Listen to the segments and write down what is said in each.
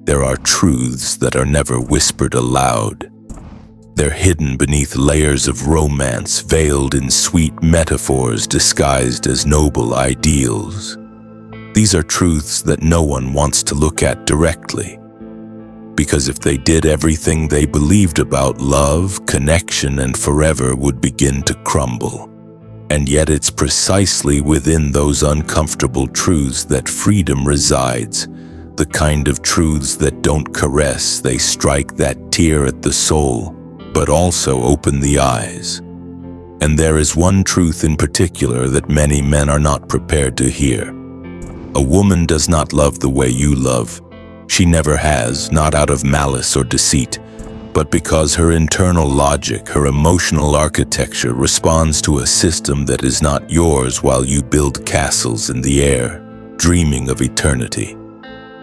There are truths that are never whispered aloud. They're hidden beneath layers of romance, veiled in sweet metaphors disguised as noble ideals. These are truths that no one wants to look at directly, because if they did, everything they believed about love, connection, and forever would begin to crumble. And yet it's precisely within those uncomfortable truths that freedom resides, the kind of truths that don't caress, they strike that tear at the soul, but also open the eyes. And there is one truth in particular that many men are not prepared to hear. A woman does not love the way you love. She never has, not out of malice or deceit, but because her internal logic, her emotional architecture responds to a system that is not yours while you build castles in the air, dreaming of eternity.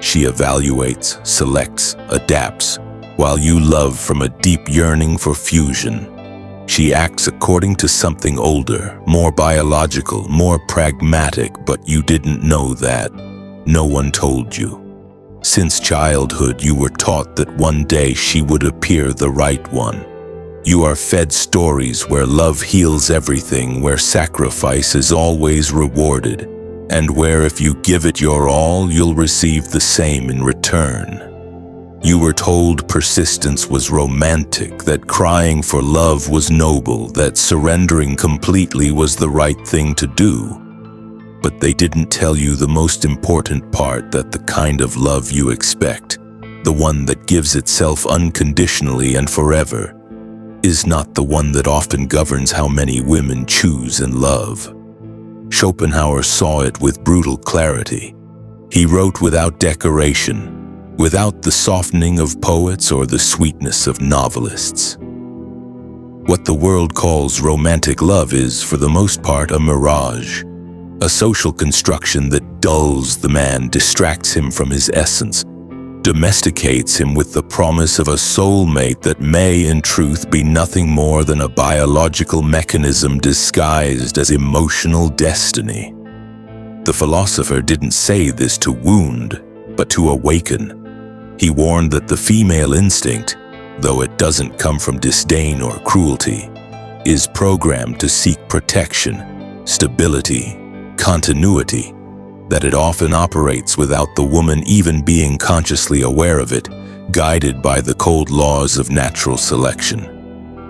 She evaluates, selects, adapts, while you love from a deep yearning for fusion. She acts according to something older, more biological, more pragmatic, but you didn't know that. No one told you. Since childhood, you were taught that one day she would appear the right one. You are fed stories where love heals everything, where sacrifice is always rewarded, and where if you give it your all, you'll receive the same in return. You were told persistence was romantic, that crying for love was noble, that surrendering completely was the right thing to do. But they didn't tell you the most important part, that the kind of love you expect, the one that gives itself unconditionally and forever, is not the one that often governs how many women choose and love. Schopenhauer saw it with brutal clarity. He wrote without decoration, without the softening of poets or the sweetness of novelists. What the world calls romantic love is, for the most part, a mirage, a social construction that dulls the man, distracts him from his essence, domesticates him with the promise of a soulmate that may, in truth, be nothing more than a biological mechanism disguised as emotional destiny. The philosopher didn't say this to wound, but to awaken. He warned that the female instinct, though it doesn't come from disdain or cruelty, is programmed to seek protection, stability, continuity, that it often operates without the woman even being consciously aware of it, guided by the cold laws of natural selection.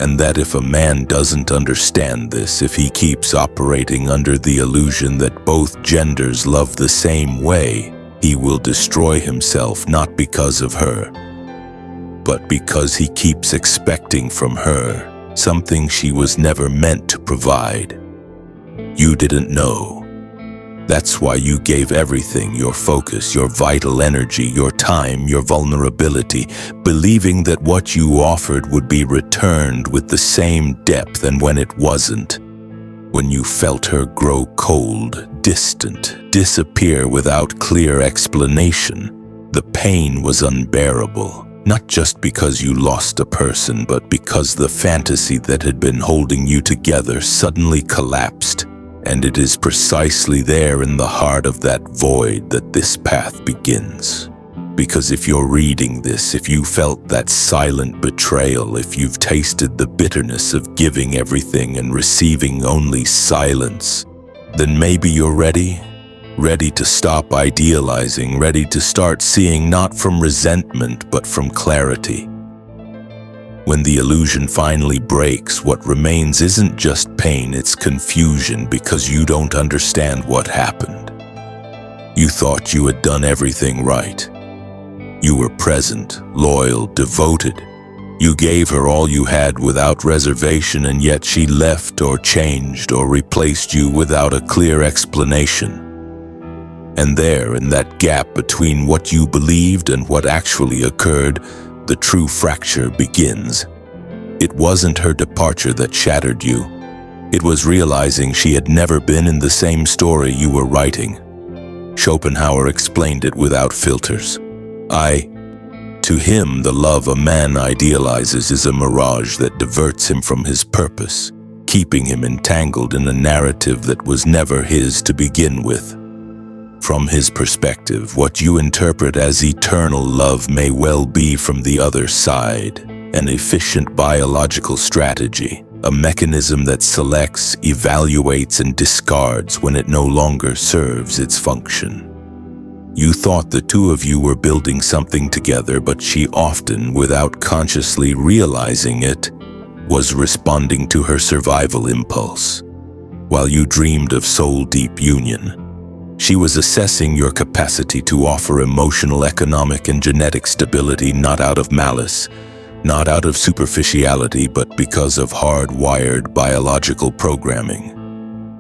And that if a man doesn't understand this, if he keeps operating under the illusion that both genders love the same way, he will destroy himself, not because of her, but because he keeps expecting from her something she was never meant to provide. You didn't know. That's why you gave everything, your focus, your vital energy, your time, your vulnerability, believing that what you offered would be returned with the same depth, and when it wasn't, when you felt her grow cold, distant, disappear without clear explanation, the pain was unbearable, not just because you lost a person, but because the fantasy that had been holding you together suddenly collapsed. And it is precisely there in the heart of that void that this path begins. Because if you're reading this, if you felt that silent betrayal, if you've tasted the bitterness of giving everything and receiving only silence, then maybe you're ready to stop idealizing, ready to start seeing not from resentment but from clarity. When the illusion finally breaks, what remains isn't just pain, it's confusion, because you don't understand what happened. You thought you had done everything right. You were present, loyal, devoted. You gave her all you had without reservation, and yet she left or changed or replaced you without a clear explanation. And there, in that gap between what you believed and what actually occurred, the true fracture begins. It wasn't her departure that shattered you. It was realizing she had never been in the same story you were writing. Schopenhauer explained it without filters. To him, the love a man idealizes is a mirage that diverts him from his purpose, keeping him entangled in a narrative that was never his to begin with. From his perspective, what you interpret as eternal love may well be from the other side, an efficient biological strategy, a mechanism that selects, evaluates, and discards when it no longer serves its function. You thought the two of you were building something together, but she often, without consciously realizing it, was responding to her survival impulse. While you dreamed of soul-deep union, she was assessing your capacity to offer emotional, economic, and genetic stability not out of malice, not out of superficiality, but because of hard-wired biological programming.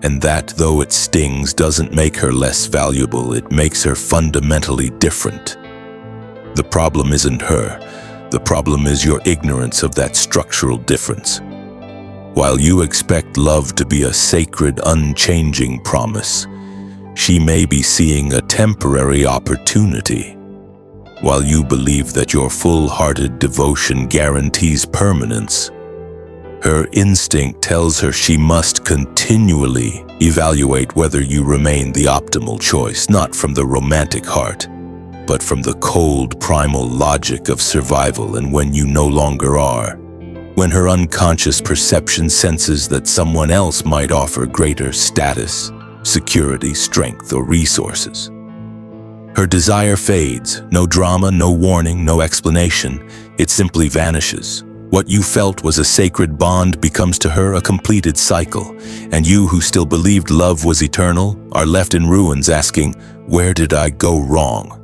And that, though it stings, doesn't make her less valuable, it makes her fundamentally different. The problem isn't her. The problem is your ignorance of that structural difference. While you expect love to be a sacred, unchanging promise, she may be seeing a temporary opportunity. While you believe that your full-hearted devotion guarantees permanence, her instinct tells her she must continually evaluate whether you remain the optimal choice, not from the romantic heart, but from the cold, primal logic of survival. And when you no longer are, when her unconscious perception senses that someone else might offer greater status, security, strength, or resources, her desire fades. No drama, no warning, no explanation. It simply vanishes. What you felt was a sacred bond becomes to her a completed cycle, and you who still believed love was eternal are left in ruins asking, "Where did I go wrong?"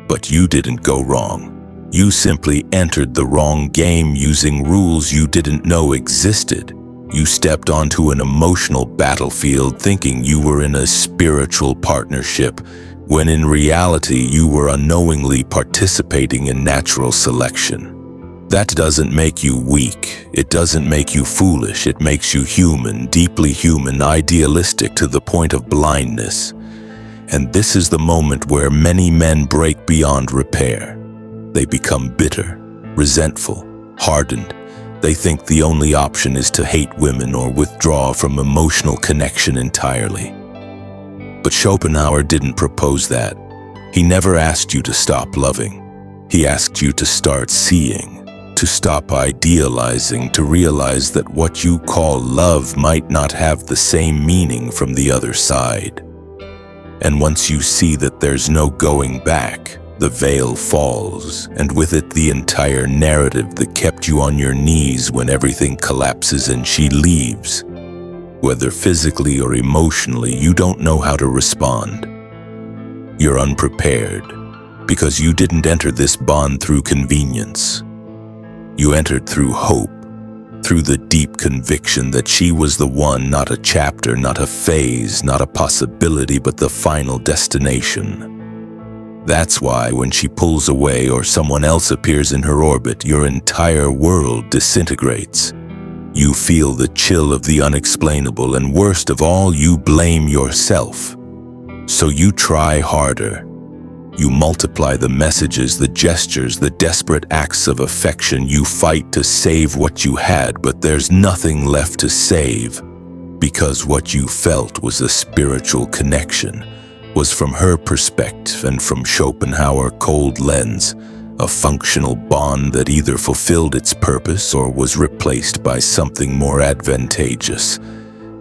But you didn't go wrong. You simply entered the wrong game using rules you didn't know existed. You stepped onto an emotional battlefield thinking you were in a spiritual partnership, when in reality you were unknowingly participating in natural selection. That doesn't make you weak. It doesn't make you foolish. It makes you human, deeply human, idealistic to the point of blindness. And this is the moment where many men break beyond repair. They become bitter, resentful, hardened. They think the only option is to hate women or withdraw from emotional connection entirely. But Schopenhauer didn't propose that. He never asked you to stop loving. He asked you to start seeing, to stop idealizing, to realize that what you call love might not have the same meaning from the other side. And once you see that there's no going back, the veil falls, and with it the entire narrative that kept you on your knees when everything collapses and she leaves. Whether physically or emotionally, you don't know how to respond. You're unprepared, because you didn't enter this bond through convenience. You entered through hope, through the deep conviction that she was the one, not a chapter, not a phase, not a possibility, but the final destination. That's why when she pulls away or someone else appears in her orbit, your entire world disintegrates. You feel the chill of the unexplainable, and worst of all, you blame yourself. So you try harder. You multiply the messages, the gestures, the desperate acts of affection. You fight to save what you had, but there's nothing left to save, because what you felt was a spiritual connection, was from her perspective and from Schopenhauer's cold lens, a functional bond that either fulfilled its purpose or was replaced by something more advantageous.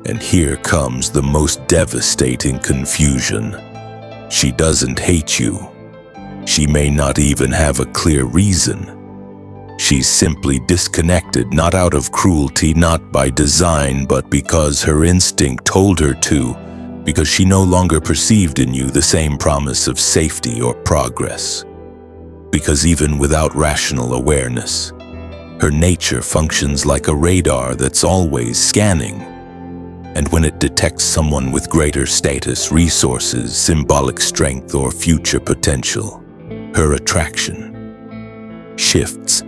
And here comes the most devastating confusion. She doesn't hate you. She may not even have a clear reason. She's simply disconnected, not out of cruelty, not by design, but because her instinct told her to, because she no longer perceived in you the same promise of safety or progress. Because even without rational awareness, her nature functions like a radar that's always scanning. And when it detects someone with greater status, resources, symbolic strength, or future potential, her attraction shifts.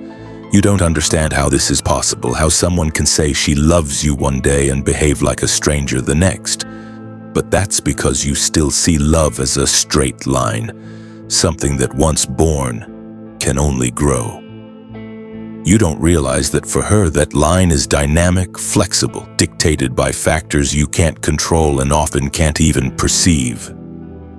You don't understand how this is possible, how someone can say she loves you one day and behave like a stranger the next. But that's because you still see love as a straight line, something that once born can only grow. You don't realize that for her, that line is dynamic, flexible, dictated by factors you can't control and often can't even perceive.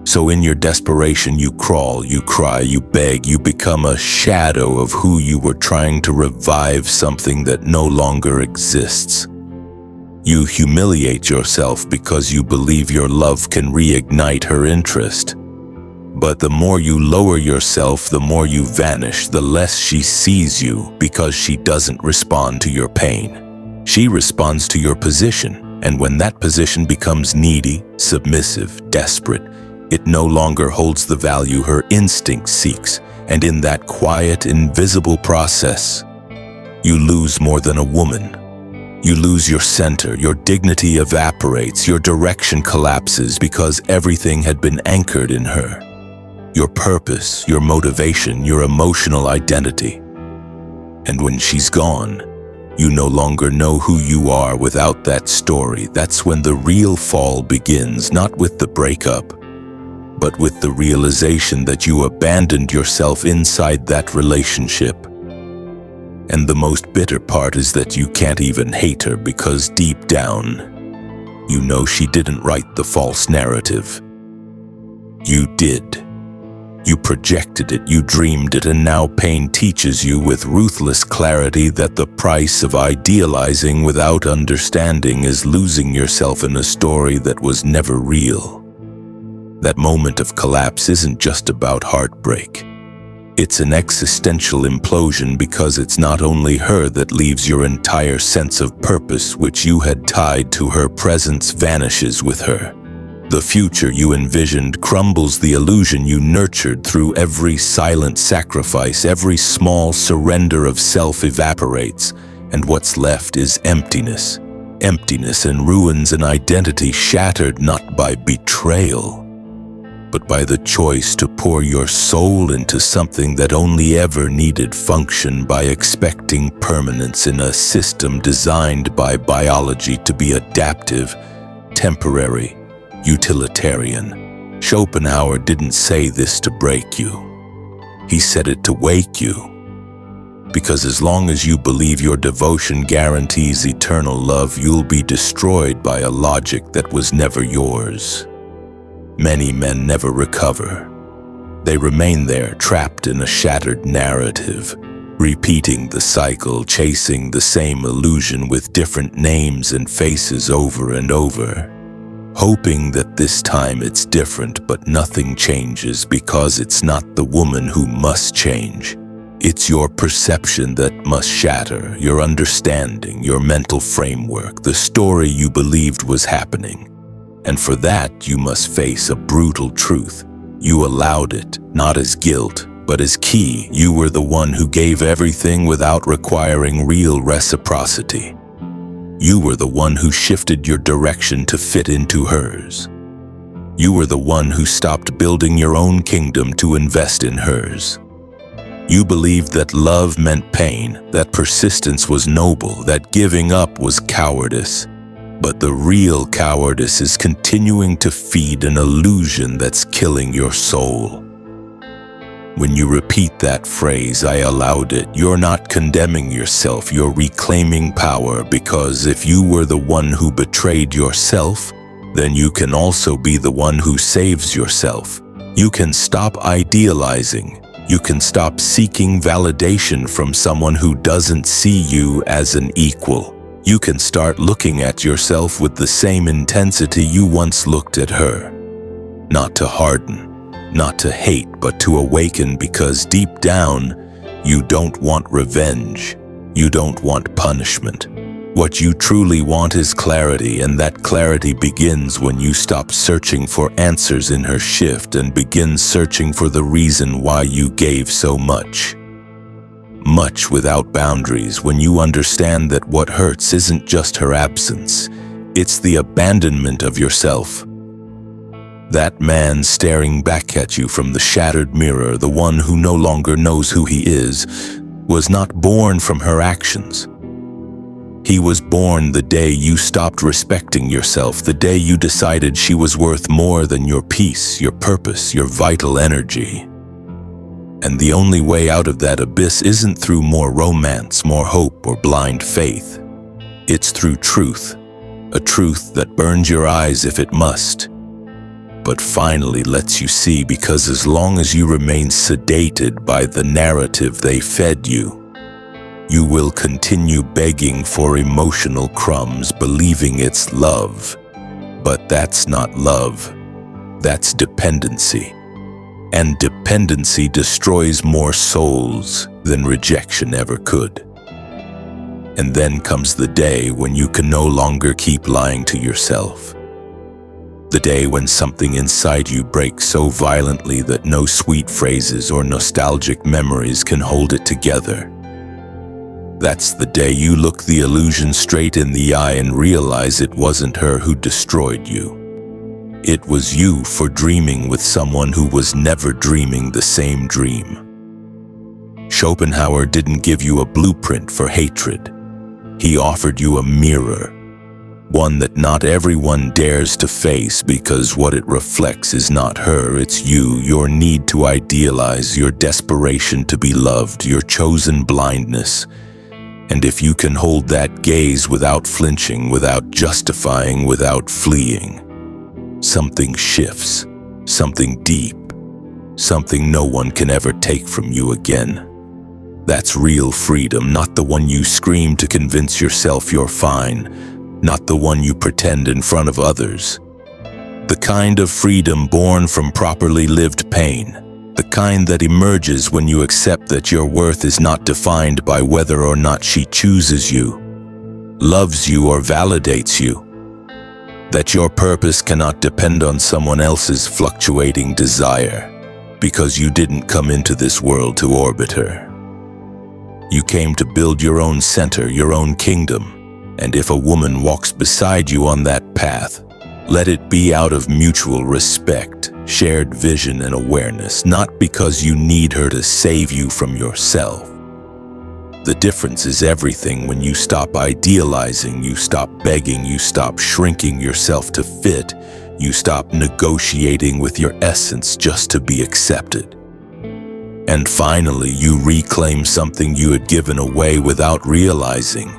So in your desperation, you crawl, you cry, you beg, you become a shadow of who you were trying to revive, something that no longer exists. You humiliate yourself because you believe your love can reignite her interest. But the more you lower yourself, the more you vanish, the less she sees you, because she doesn't respond to your pain. She responds to your position, and when that position becomes needy, submissive, desperate, it no longer holds the value her instinct seeks, and in that quiet, invisible process, you lose more than a woman. You lose your center, your dignity evaporates, your direction collapses because everything had been anchored in her. Your purpose, your motivation, your emotional identity. And when she's gone, you no longer know who you are without that story. That's when the real fall begins, not with the breakup, but with the realization that you abandoned yourself inside that relationship. And the most bitter part is that you can't even hate her because deep down, you know she didn't write the false narrative. You did. You projected it, you dreamed it, and now pain teaches you with ruthless clarity that the price of idealizing without understanding is losing yourself in a story that was never real. That moment of collapse isn't just about heartbreak. It's an existential implosion because it's not only her that leaves. Your entire sense of purpose, which you had tied to her presence, vanishes with her. The future you envisioned crumbles, the illusion you nurtured through every silent sacrifice, every small surrender of self evaporates, and what's left is emptiness. Emptiness and ruins, an identity shattered not by betrayal, but by the choice to pour your soul into something that only ever needed function, by expecting permanence in a system designed by biology to be adaptive, temporary, utilitarian. Schopenhauer didn't say this to break you. He said it to wake you. Because as long as you believe your devotion guarantees eternal love, you'll be destroyed by a logic that was never yours. Many men never recover. They remain there, trapped in a shattered narrative, repeating the cycle, chasing the same illusion with different names and faces over and over, hoping that this time it's different, but nothing changes because it's not the woman who must change. It's your perception that must shatter, your understanding, your mental framework, the story you believed was happening. And for that, you must face a brutal truth. You allowed it, not as guilt, but as key. You were the one who gave everything without requiring real reciprocity. You were the one who shifted your direction to fit into hers. You were the one who stopped building your own kingdom to invest in hers. You believed that love meant pain, that persistence was noble, that giving up was cowardice. But the real cowardice is continuing to feed an illusion that's killing your soul. When you repeat that phrase, "I allowed it," you're not condemning yourself, you're reclaiming power, because if you were the one who betrayed yourself, then you can also be the one who saves yourself. You can stop idealizing. You can stop seeking validation from someone who doesn't see you as an equal. You can start looking at yourself with the same intensity you once looked at her. Not to harden, not to hate, but to awaken, because deep down, you don't want revenge. You don't want punishment. What you truly want is clarity, and that clarity begins when you stop searching for answers in her shift and begin searching for the reason why you gave so much. Much without boundaries, when you understand that what hurts isn't just her absence, it's the abandonment of yourself. That man staring back at you from the shattered mirror, the one who no longer knows who he is, was not born from her actions. He was born the day you stopped respecting yourself, the day you decided she was worth more than your peace, your purpose, your vital energy. And the only way out of that abyss isn't through more romance, more hope, or blind faith. It's through truth, a truth that burns your eyes if it must, but finally lets you see, because as long as you remain sedated by the narrative they fed you, you will continue begging for emotional crumbs, believing it's love. But that's not love. That's dependency. And dependency destroys more souls than rejection ever could. And then comes the day when you can no longer keep lying to yourself. The day when something inside you breaks so violently that no sweet phrases or nostalgic memories can hold it together. That's the day you look the illusion straight in the eye and realize it wasn't her who destroyed you. It was you for dreaming with someone who was never dreaming the same dream. Schopenhauer didn't give you a blueprint for hatred. He offered you a mirror, one that not everyone dares to face, because what it reflects is not her, it's you, your need to idealize, your desperation to be loved, your chosen blindness. And if you can hold that gaze without flinching, without justifying, without fleeing, something shifts, something deep, something no one can ever take from you again. That's real freedom, not the one you scream to convince yourself you're fine, not the one you pretend in front of others. The kind of freedom born from properly lived pain, the kind that emerges when you accept that your worth is not defined by whether or not she chooses you, loves you, or validates you. That your purpose cannot depend on someone else's fluctuating desire, because you didn't come into this world to orbit her. You came to build your own center, your own kingdom, and if a woman walks beside you on that path, let it be out of mutual respect, shared vision and awareness, not because you need her to save you from yourself. The difference is everything when you stop idealizing, you stop begging, you stop shrinking yourself to fit, you stop negotiating with your essence just to be accepted. And finally, you reclaim something you had given away without realizing.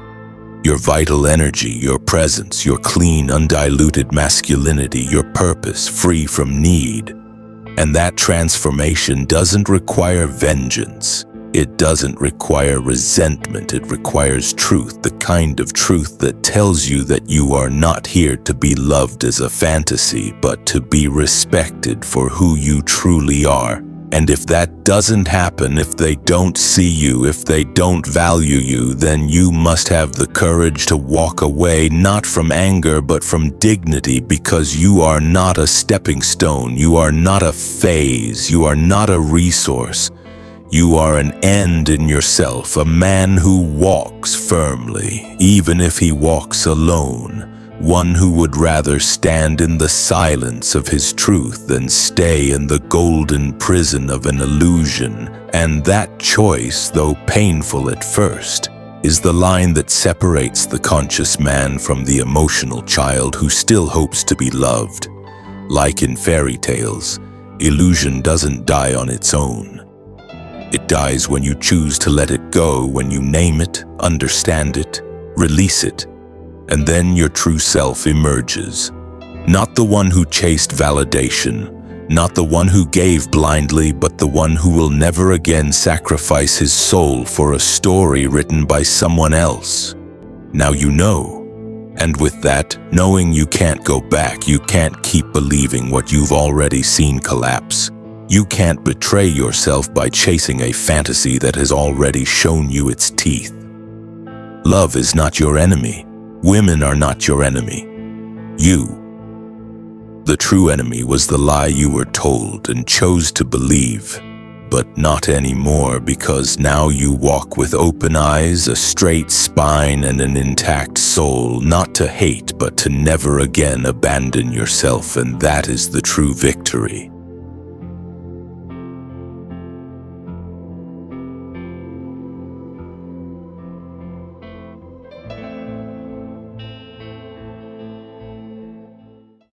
Your vital energy, your presence, your clean, undiluted masculinity, your purpose, free from need. And that transformation doesn't require vengeance. It doesn't require resentment. It requires truth, the kind of truth that tells you that you are not here to be loved as a fantasy, but to be respected for who you truly are. And if that doesn't happen, if they don't see you, if they don't value you, then you must have the courage to walk away, not from anger, but from dignity, because you are not a stepping stone, you are not a phase, you are not a resource. You are an end in yourself, a man who walks firmly, even if he walks alone. One who would rather stand in the silence of his truth than stay in the golden prison of an illusion. And that choice, though painful at first, is the line that separates the conscious man from the emotional child who still hopes to be loved. Like in fairy tales, illusion doesn't die on its own. It dies when you choose to let it go, when you name it, understand it, release it. And then your true self emerges. Not the one who chased validation, not the one who gave blindly, but the one who will never again sacrifice his soul for a story written by someone else. Now you know. And with that, knowing you can't go back, you can't keep believing what you've already seen collapse. You can't betray yourself by chasing a fantasy that has already shown you its teeth. Love is not your enemy. Women are not your enemy. You. The true enemy was the lie you were told and chose to believe. But not anymore, because now you walk with open eyes, a straight spine, and an intact soul, not to hate, but to never again abandon yourself, and that is the true victory.